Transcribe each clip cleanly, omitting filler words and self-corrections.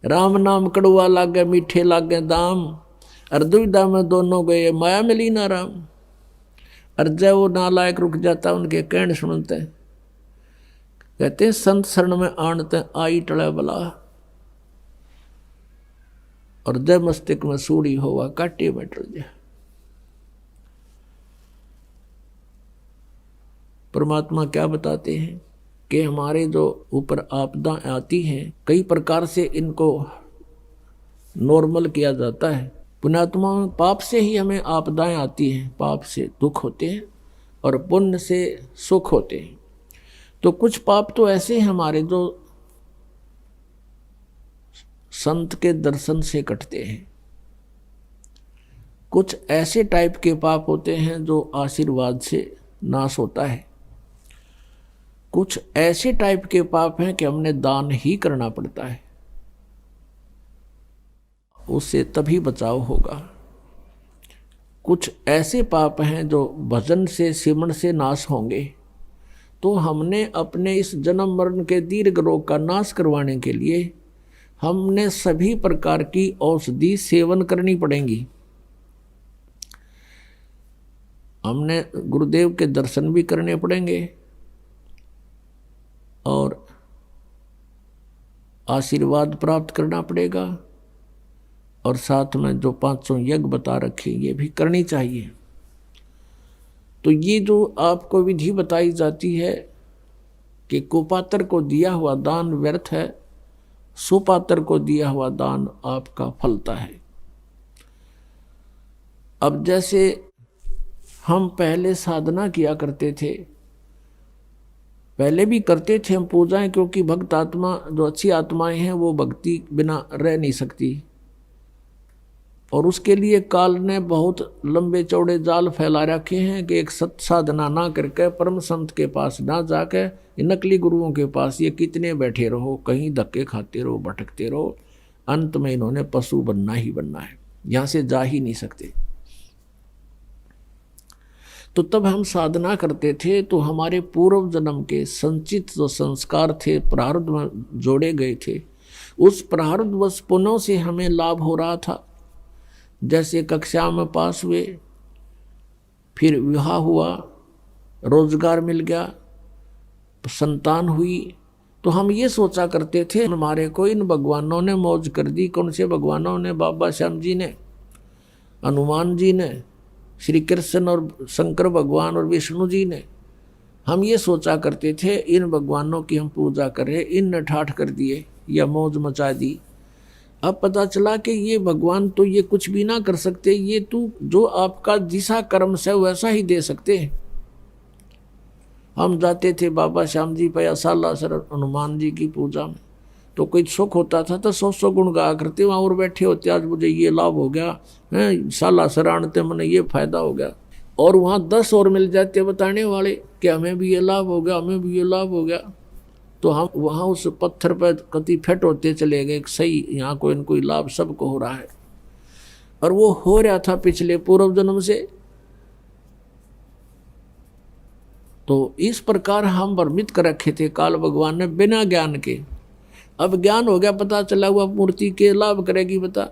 राम नाम कड़वा लागे मीठे लागे दाम, और दुविधा में दोनों गए माया मिली ना राम। और जब वो नालायक रुक जाता उनके कहने सुनते, कहते हैं संत शरण में आणते आई टले बला, और जय मस्तिष्क में सूढ़ी होवा काटे में टल जाए। परमात्मा क्या बताते हैं कि हमारे जो ऊपर आपदा आती हैं, कई प्रकार से इनको नॉर्मल किया जाता है। पुण्यात्मा में पाप से ही हमें आपदाएं आती हैं, पाप से दुख होते हैं और पुण्य से सुख होते हैं। तो कुछ पाप तो ऐसे हैं हमारे जो संत के दर्शन से कटते हैं, कुछ ऐसे टाइप के पाप होते हैं जो आशीर्वाद से नाश होता है, कुछ ऐसे टाइप के पाप हैं कि हमने दान ही करना पड़ता है, उससे तभी बचाव होगा। कुछ ऐसे पाप हैं जो भजन से सिमरण से नाश होंगे। तो हमने अपने इस जन्म मरण के दीर्घ रोग का नाश करवाने के लिए हमने सभी प्रकार की औषधि सेवन करनी पड़ेंगी। हमने गुरुदेव के दर्शन भी करने पड़ेंगे और आशीर्वाद प्राप्त करना पड़ेगा, और साथ में जो 500 यज्ञ बता रखे ये भी करनी चाहिए। तो ये जो आपको विधि बताई जाती है कि कुपात्र को दिया हुआ दान व्यर्थ है, सुपात्र को दिया हुआ दान आपका फलता है। अब जैसे हम पहले साधना किया करते थे, पहले भी करते थे हम पूजाएं, क्योंकि भक्त आत्मा जो अच्छी आत्माएं हैं वो भक्ति बिना रह नहीं सकती, और उसके लिए काल ने बहुत लंबे चौड़े जाल फैला रखे हैं कि एक सत साधना ना करके परम संत के पास ना जाके नकली गुरुओं के पास ये कितने बैठे रहो, कहीं धक्के खाते रहो, भटकते रहो, अंत में इन्होंने पशु बनना ही बनना है, यहाँ से जा ही नहीं सकते। तो तब हम साधना करते थे तो हमारे पूर्व जन्म के संचित जो संस्कार थे, प्रारब्ध में जोड़े गए थे, उस प्रारब्धवश पुण्यों से हमें लाभ हो रहा था। जैसे कक्षा में पास हुए, फिर विवाह हुआ, रोजगार मिल गया, संतान हुई, तो हम ये सोचा करते थे हमारे को इन भगवानों ने मौज कर दी। कौन से भगवानों ने? बाबा श्याम जी ने, हनुमान जी ने, श्री कृष्ण और शंकर भगवान और विष्णु जी ने। हम ये सोचा करते थे इन भगवानों की हम पूजा करें, इन ने ठाठ कर दिए या मौज मचा दी। अब पता चला कि ये भगवान तो ये कुछ भी ना कर सकते, ये तो जो आपका जिसा कर्म से वैसा ही दे सकते हैं। हम जाते थे बाबा श्याम जी पे सालासर हनुमान जी की पूजा में, तो कोई सुख होता था तो 100 गुण गा करते, वहाँ और बैठे होते, आज मुझे ये लाभ हो गया है, सालासर आनते मैंने ये फायदा हो गया, और वहाँ 10 और मिल जाते बताने वाले कि हमें भी ये लाभ हो गया, हमें भी ये लाभ हो गया। तो हम वहाँ उस पत्थर पर कति फेट होते चले गए, सही यहाँ कोई न कोई लाभ सबको हो रहा है, और वो हो रहा था पिछले पूर्व जन्म से। तो इस प्रकार हम भ्रमित कर रखे थे काल भगवान ने बिना ज्ञान के। अब ज्ञान हो गया, पता चला वह मूर्ति के लाभ करेगी, बता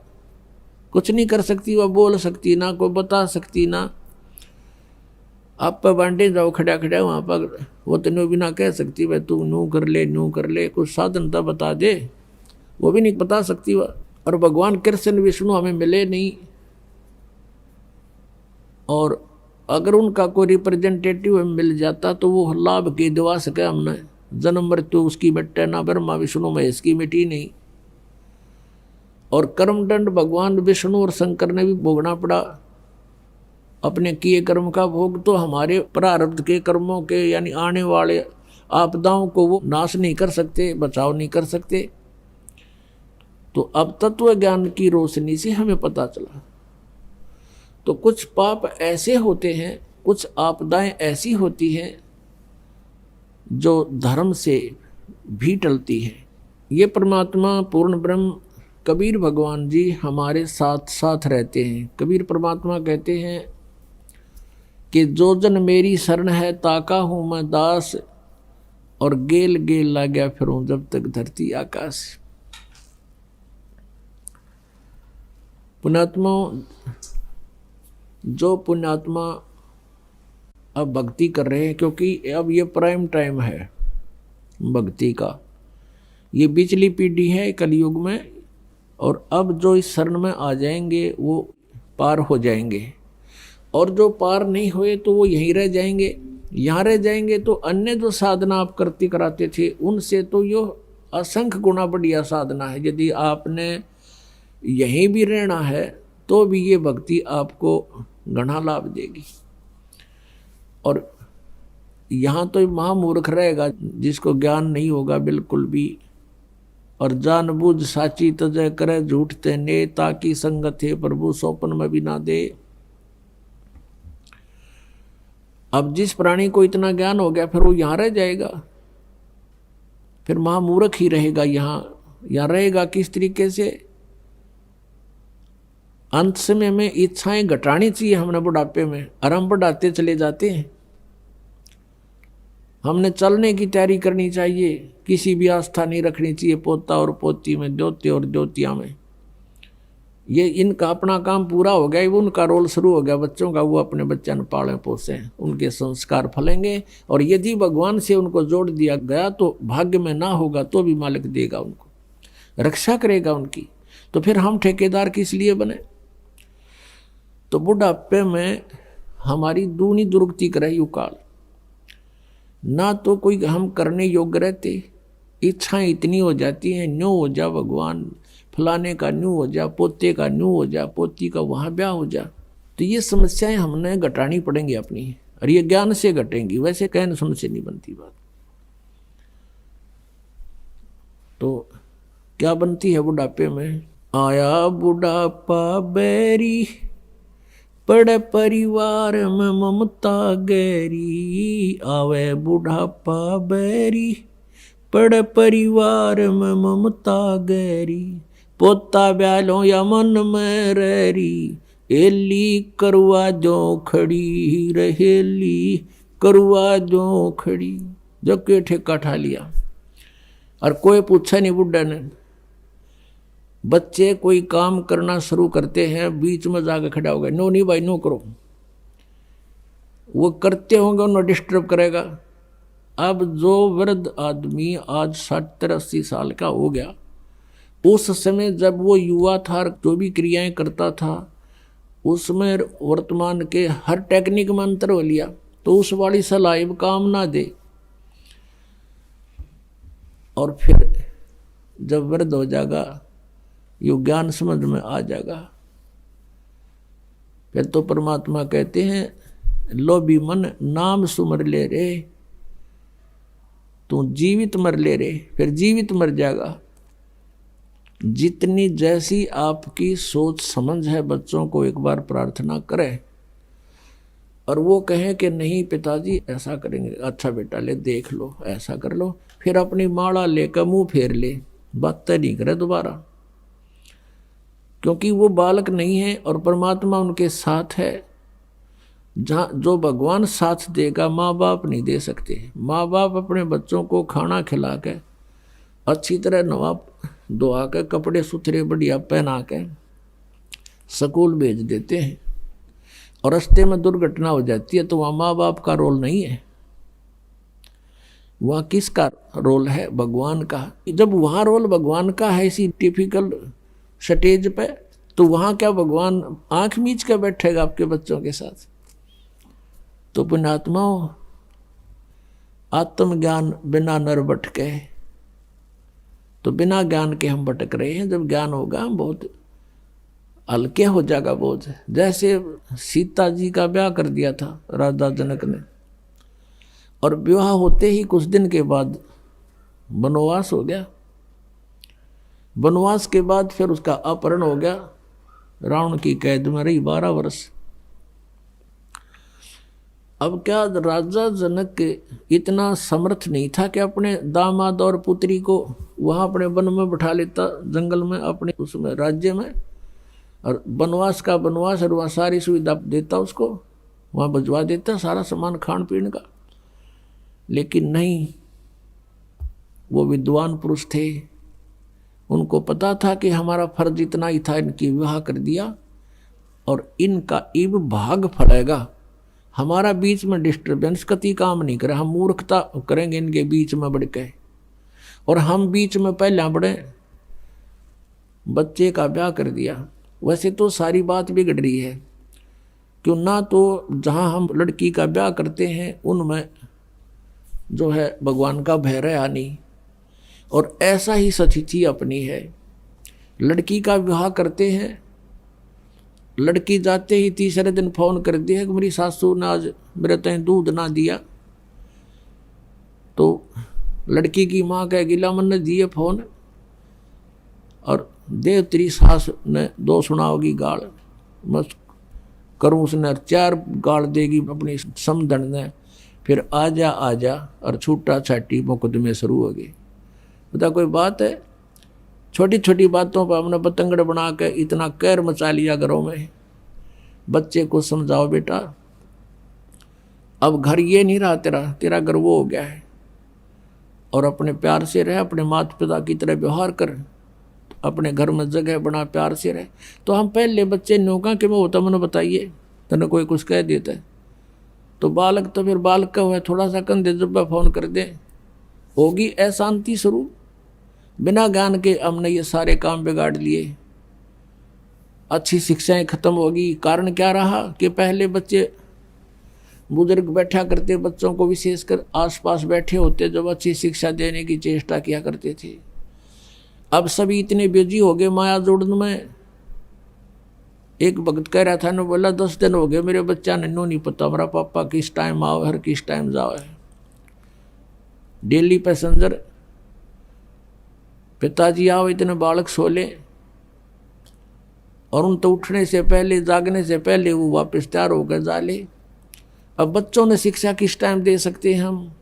कुछ नहीं कर सकती, वह बोल सकती ना, कोई बता सकती ना। आप पर बांटे जाओ खड़ा खड़ा वहाँ पर, वो तेनों भी ना कह सकती भाई तू नू कर ले, नू कर ले, कुछ साधन तो बता दे, वो भी नहीं बता सकती वह। और भगवान कृष्ण विष्णु हमें मिले नहीं, और अगर उनका कोई रिप्रेजेंटेटिव मिल जाता तो वो लाभ के दिवा सके हमने। जन्म मृत्यु उसकी मिटे ना, ब्रह्मा विष्णु महेश की मिटी नहीं। और कर्मदंड भगवान विष्णु और शंकर ने भी भोगना पड़ा, अपने किए कर्म का भोग। तो हमारे प्रारब्ध के कर्मों के यानी आने वाले आपदाओं को वो नाश नहीं कर सकते, बचाव नहीं कर सकते। तो अब तत्व ज्ञान की रोशनी से हमें पता चला। तो कुछ पाप ऐसे होते हैं, कुछ आपदाएं ऐसी होती हैं जो धर्म से भी टलती है। ये परमात्मा पूर्ण ब्रह्म कबीर भगवान जी हमारे साथ साथ रहते हैं। कबीर परमात्मा कहते हैं कि जो जन मेरी शरण है ताका हूँ मैं दास, और गेल गेल ला गया फिरूं जब तक धरती आकाश। पुण्यात्मा, जो पुण्यात्मा अब भक्ति कर रहे हैं, क्योंकि अब ये प्राइम टाइम है भक्ति का, ये पिछली पीढ़ी है कलयुग में, और अब जो इस शरण में आ जाएंगे वो पार हो जाएंगे, और जो पार नहीं हुए तो वो यहीं रह जाएंगे। यहाँ रह जाएंगे तो अन्य जो साधना आप करते कराते थे उनसे तो यो असंख्य गुना बढ़िया साधना है। यदि आपने यहीं भी रहना है तो भी ये भक्ति आपको घना लाभ देगी। और यहाँ तो महामूर्ख रहेगा जिसको ज्ञान नहीं होगा बिल्कुल भी, और जानबूझ साची तजय करे झूठ ते ने, ताकि संगत है प्रभु सोपन में भी ना दे। अब जिस प्राणी को इतना ज्ञान हो गया फिर वो यहाँ रह जाएगा, फिर महामूर्ख ही रहेगा। यहाँ रहेगा किस तरीके से? अंत समय में इच्छाएं घटानी चाहिए हमने बुढ़ापे में, और हम बढ़ाते चले जाते हैं। हमने चलने की तैयारी करनी चाहिए, किसी भी आस्था नहीं रखनी चाहिए पोता और पोती में, द्योते और द्योतिया में। ये इनका अपना काम पूरा हो गया, वो उनका रोल शुरू हो गया बच्चों का, वो अपने बच्चों पाले पोसे, उनके संस्कार फलेंगे। और यदि भगवान से उनको जोड़ दिया गया तो भाग्य में ना होगा तो भी मालिक देगा उनको, रक्षा करेगा उनकी। तो फिर हम ठेकेदार किस लिए बने? तो बुढ़ापे में हमारी दूनी दुर्गति करे युकाल, ना तो कोई हम करने योग्य रहते, इच्छाएं इतनी हो जाती हैं, न्यू हो जा भगवान, फलाने का न्यू हो जा, पोते का न्यू हो जा, पोती का वहाँ ब्याह हो जा। तो ये समस्याएं हमने घटानी पड़ेंगी अपनी, और ये ज्ञान से घटेंगी, वैसे कहने सुन से नहीं बनती बात। तो क्या बनती है बुढ़ापे में? आया बुढ़ापा बैरी, पड़े परिवार में ममता गहरी। आवे बुढ़ापा बैरी, पड़े परिवार में ममता गहरी। पोता ब्यालो या मन में रहरी, एली करवा जो खड़ी रहेली, करवा जो खड़ी। जब के ठेका ठा लिया और कोई पूछा नहीं बुढ़ा ने। बच्चे कोई काम करना शुरू करते हैं, बीच में जाकर खड़ा हो गया, नो नहीं भाई नो करो। वो करते होंगे उन्हें डिस्टर्ब करेगा। अब जो वृद्ध आदमी आज 70-80 साल का हो गया, उस समय जब वो युवा था, जो भी क्रियाएं करता था, उसमें वर्तमान के हर टेक्निक में अंतर हो लिया, तो उस वाली सलाह काम ना दे। और फिर जब वृद्ध हो जाएगा, यो ज्ञान समझ में आ जाएगा, फिर तो परमात्मा कहते हैं, लोभी मन नाम सुमर ले रे, तू जीवित मर ले रे। फिर जीवित मर जाएगा। जितनी जैसी आपकी सोच समझ है, बच्चों को एक बार प्रार्थना करें और वो कहें कि नहीं पिताजी ऐसा करेंगे, अच्छा बेटा ले देख लो, ऐसा कर लो, फिर अपनी माला लेकर मुंह फेर ले, बात नहीं करे दोबारा, क्योंकि वो बालक नहीं है और परमात्मा उनके साथ है। जहाँ जो भगवान साथ देगा माँ बाप नहीं दे सकते। माँ बाप अपने बच्चों को खाना खिला के, अच्छी तरह नवा धोआ के, कपड़े सुथरे बढ़िया पहना के स्कूल भेज देते हैं, और रास्ते में दुर्घटना हो जाती है तो वहाँ माँ बाप का रोल नहीं है, वहाँ किसका रोल है? भगवान का। जब वहाँ रोल भगवान का है इसी टिपिकल स्टेज पे, तो वहाँ क्या भगवान आंख मीच के बैठेगा आपके बच्चों के साथ? तो पुण्यात्माओं, आत्मज्ञान बिना नर भटके, तो बिना ज्ञान के हम भटक रहे हैं। जब ज्ञान होगा हम बहुत हल्के हो जाएगा बोझ। जैसे सीता जी का ब्याह कर दिया था राजा जनक ने, और विवाह होते ही कुछ दिन के बाद वनवास हो गया। वनवास के बाद फिर उसका अपहरण हो गया, रावण की कैद में रही 12 वर्ष। अब क्या राजा जनक इतना समर्थ नहीं था कि अपने दामाद और पुत्री को वहाँ अपने वन में बैठा लेता, जंगल में, अपने उसमें राज्य में, और वनवास का वनवास, और वहाँ सारी सुविधा देता उसको, वहाँ भिजवा देता सारा सामान खान पीने का। लेकिन नहीं, वो विद्वान पुरुष थे, उनको पता था कि हमारा फर्ज इतना ही था, इनकी विवाह कर दिया और इनका इब भाग फलेगा। हमारा बीच में डिस्टर्बेंस कति काम नहीं करे, हम मूर्खता करेंगे इनके बीच में बढ़ के, और हम बीच में पहले बढ़े, बच्चे का ब्याह कर दिया। वैसे तो सारी बात बिगड़ रही है, क्यों ना तो जहाँ हम लड़की का ब्याह करते हैं उनमें जो है भगवान का भय रहा नहीं, और ऐसा ही सतिथि अपनी है। लड़की का विवाह करते हैं, लड़की जाते ही तीसरे दिन फोन कर दिया कि मेरी सासू ने आज मेरे तय दूध ना दिया, तो लड़की की माँ कह गिला मन ने दिए फोन, और देव तेरी सास ने दो सुनाओगी गाल, मत करूँ उसने 4 गाल देगी अपनी समधन ने, फिर आजा आजा और छूटा छाटी मुकदमे शुरू हो गए। बता कोई बात है? छोटी छोटी बातों पर हमने पतंगड़ बना के इतना कहर मचा लिया घरों में। बच्चे को समझाओ बेटा, अब घर ये नहीं रहा तेरा, तेरा घर वो हो गया है, और अपने प्यार से रह, अपने माता पिता की तरह व्यवहार कर, अपने घर में जगह बना, प्यार से रहे। तो हम पहले बच्चे नौका के में होता, मैंने बताइए, तने कोई कुछ कह देता है तो बालक तो फिर बालक का हुआ, थोड़ा सा कंधे जब फोन कर दे, होगी अशांति शुरू। बिना ज्ञान के हमने ये सारे काम बिगाड़ लिए, अच्छी शिक्षाएं खत्म होगी। कारण क्या रहा कि पहले बच्चे बुजुर्ग बैठा करते, बच्चों को विशेषकर आसपास बैठे होते, जब अच्छी शिक्षा देने की चेष्टा किया करते थे। अब सभी इतने बिजी हो गए माया जोड़ने में। एक भक्त कह रहा था ना, बोला 10 दिन हो गए मेरे बच्चा ने नो नहीं पता हमारा पापा किस टाइम आओ हर किस टाइम जाओ है। डेली पैसेंजर, पिताजी आओ इतने बालक सो ले, और उन तो उठने से पहले, जागने से पहले वो वापस तैयार होकर जा ले। अब बच्चों ने शिक्षा किस टाइम दे सकते हैं हम?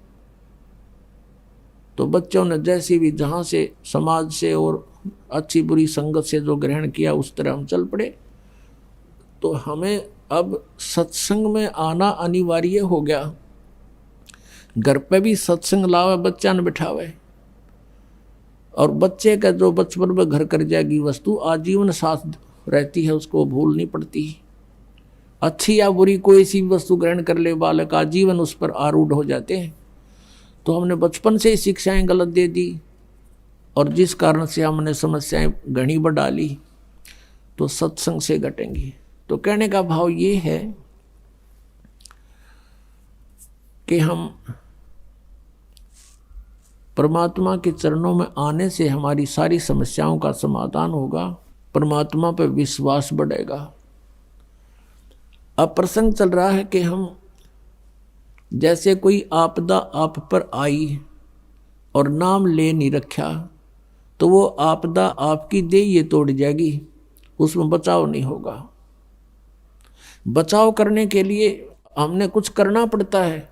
तो बच्चों ने जैसी भी जहाँ से समाज से और अच्छी बुरी संगत से जो ग्रहण किया उस तरह हम चल पड़े। तो हमें अब सत्संग में आना अनिवार्य हो गया। घर पे भी सत्संग लावे, बच्चा न बिठावे, और बच्चे का जो बचपन में घर कर जाएगी वस्तु आजीवन साथ रहती है, उसको भूल नहीं पड़ती। अच्छी या बुरी कोई सी वस्तु ग्रहण कर ले बालक, आजीवन उस पर आरूढ़ हो जाते हैं। तो हमने बचपन से ही शिक्षाएं गलत दे दी, और जिस कारण से हमने समस्याएं घनी बढ़ा ली, तो सत्संग से घटेंगी। तो कहने का भाव ये है कि हम परमात्मा के चरणों में आने से हमारी सारी समस्याओं का समाधान होगा, परमात्मा पर विश्वास बढ़ेगा। अब प्रसंग चल रहा है कि हम जैसे कोई आपदा आप पर आई और नाम ले नहीं रखा, तो वो आपदा आपकी देह तोड़ जाएगी, उसमें बचाव नहीं होगा। बचाव करने के लिए हमने कुछ करना पड़ता है,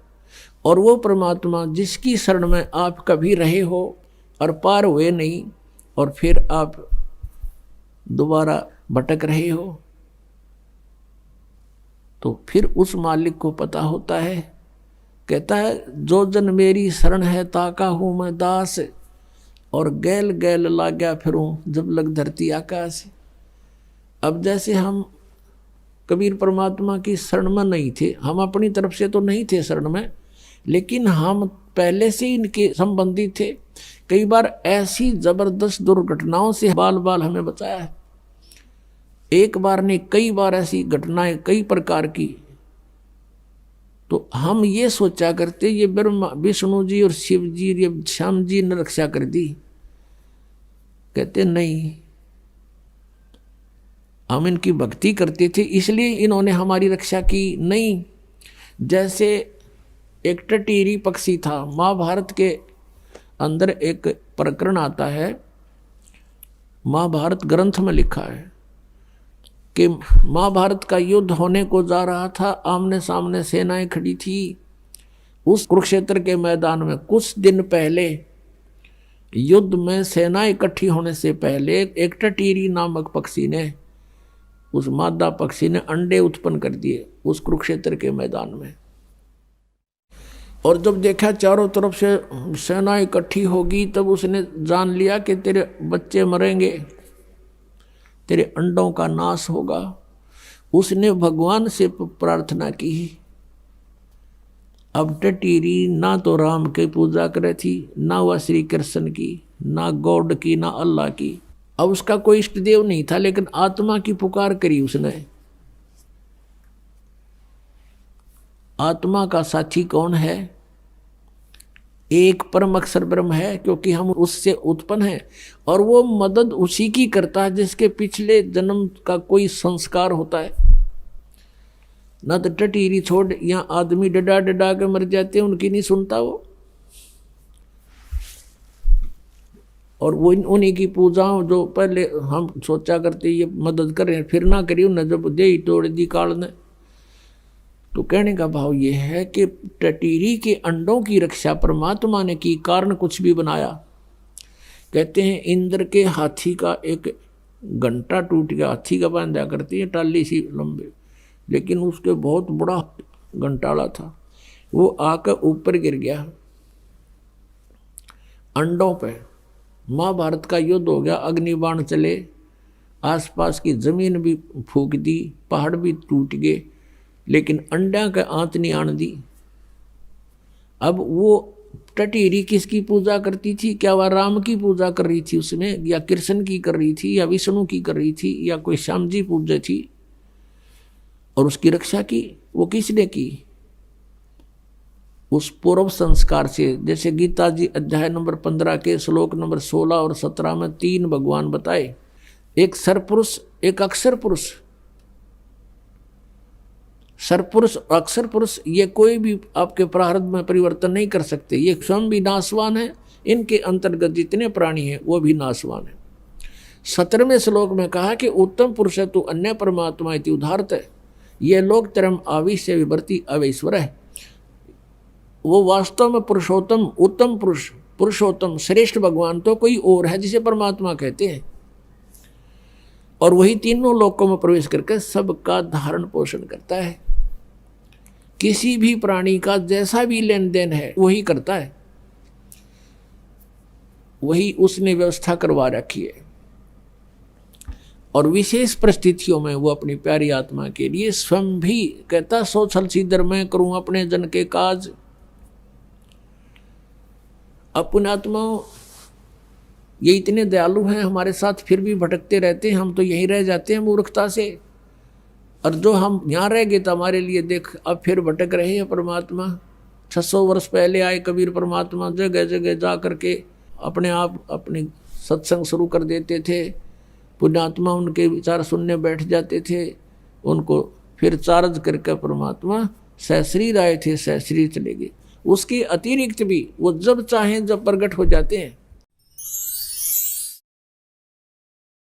और वो परमात्मा जिसकी शरण में आप कभी रहे हो और पार हुए नहीं, और फिर आप दोबारा भटक रहे हो, तो फिर उस मालिक को पता होता है। कहता है जो जन मेरी शरण है ताका हूँ मैं दास, और गैल गैल लाग्या फिरूं जब लग धरती आकाश। अब जैसे हम कबीर परमात्मा की शरण में नहीं थे, हम अपनी तरफ से तो नहीं थे शरण में, लेकिन हम पहले से इनके संबंधी थे। कई बार ऐसी जबरदस्त दुर्घटनाओं से बाल बाल हमें बचाया है। एक बार नहीं, कई बार ऐसी घटनाएं कई प्रकार की। तो हम ये सोचा करते ये ब्रह्मा विष्णु जी और शिव जी ये श्याम जी ने रक्षा कर दी। कहते नहीं, हम इनकी भक्ति करते थे इसलिए इन्होंने हमारी रक्षा की। नहीं, जैसे एक टटीरी पक्षी था, महाभारत के अंदर एक प्रकरण आता है, महाभारत ग्रंथ में लिखा है कि महाभारत का युद्ध होने को जा रहा था, आमने सामने सेनाएं खड़ी थी। उस कुरुक्षेत्र के मैदान में कुछ दिन पहले युद्ध में सेना इकट्ठी होने से पहले एक टटीरी नामक पक्षी ने, उस मादा पक्षी ने अंडे उत्पन्न कर दिए उस कुरुक्षेत्र के मैदान में। और जब देखा चारों तरफ से सेना इकट्ठी होगी, तब उसने जान लिया कि तेरे बच्चे मरेंगे, तेरे अंडों का नाश होगा। उसने भगवान से प्रार्थना की। अब टटीरी ना तो राम की पूजा करे थी, ना वह श्री कृष्ण की, ना गॉड की, ना अल्लाह की। अब उसका कोई इष्ट देव नहीं था, लेकिन आत्मा की पुकार करी उसने। आत्मा का साथी कौन है? एक परम अक्षर ब्रह्म है, क्योंकि हम उससे उत्पन्न हैं, और वो मदद उसी की करता है जिसके पिछले जन्म का कोई संस्कार होता है। न तो टटीरी छोड़ यहाँ आदमी डडा डडा के मर जाते हैं, उनकी नहीं सुनता वो। और वो उन्हीं की पूजाओं जो पहले हम सोचा करते ये मदद करें, फिर ना करी उन्हें, जब दे ही तोड़ दी काल ने। तो कहने का भाव ये है कि टटीरी के अंडों की रक्षा परमात्मा ने की, कारण कुछ भी बनाया। कहते हैं इंद्र के हाथी का एक घंटा टूट गया, हाथी का बांधा करती है टाली सी लंबे, लेकिन उसके बहुत बड़ा घंटाला था, वो आकर ऊपर गिर गया अंडों पे। महाभारत का युद्ध हो गया, अग्निबाण चले, आसपास की जमीन भी फूक दी, पहाड़ भी टूट गए, लेकिन अंडा का आंत नहीं आन दी। अब वो टटीरी किसकी पूजा करती थी? क्या वह राम की पूजा कर रही थी उसमें, या कृष्ण की कर रही थी, या विष्णु की कर रही थी, या कोई श्याम जी पूजा थी? और उसकी रक्षा की वो किसने की? उस पूर्व संस्कार से। जैसे गीता जी अध्याय नंबर 15 के श्लोक नंबर 16 और 17 में 3 भगवान बताए, एक सरपुरुष, एक अक्षर पुरुष। सरपुरुष और अक्षर पुरुष ये कोई भी आपके प्रारब्ध में परिवर्तन नहीं कर सकते, ये स्वयं भी नाशवान है, इनके अंतर्गत जितने प्राणी हैं वो भी नाशवान है। 17वें श्लोक में कहा कि उत्तम पुरुष है तू अन्य परमात्मा इति उदाहरत है, ये लोग तरम आविश्य विवर्ती अवैश्वर है। वो वास्तव में पुरुषोत्तम, उत्तम पुरुष, पुरुषोत्तम श्रेष्ठ भगवान तो कोई और है जिसे परमात्मा कहते हैं, और वही तीनों लोकों में प्रवेश करके सबका धारण पोषण करता है। किसी भी प्राणी का जैसा भी लेन देन है वही करता है, वही उसने व्यवस्था करवा रखी है। और विशेष परिस्थितियों में वो अपनी प्यारी आत्मा के लिए स्वयं भी कहता, सो छल सीधर मैं करूं अपने जन के काज। अपने आत्मा ये इतने दयालु हैं हमारे साथ, फिर भी भटकते रहते हैं, हम तो यहीं रह जाते हैं मूर्खता से। और जो हम यहाँ रह गए तो हमारे लिए देख अब फिर भटक रहे हैं परमात्मा। 600 वर्ष पहले आए कबीर परमात्मा, जगह जगह जा करके अपने आप अपनी सत्संग शुरू कर देते थे, पुण्यात्मा उनके विचार सुनने बैठ जाते थे, उनको फिर चार्ज करके परमात्मा सहश्रीर आए थे, सहश्रीर चले गए। उसके अतिरिक्त भी वो जब चाहें जब प्रकट हो जाते हैं।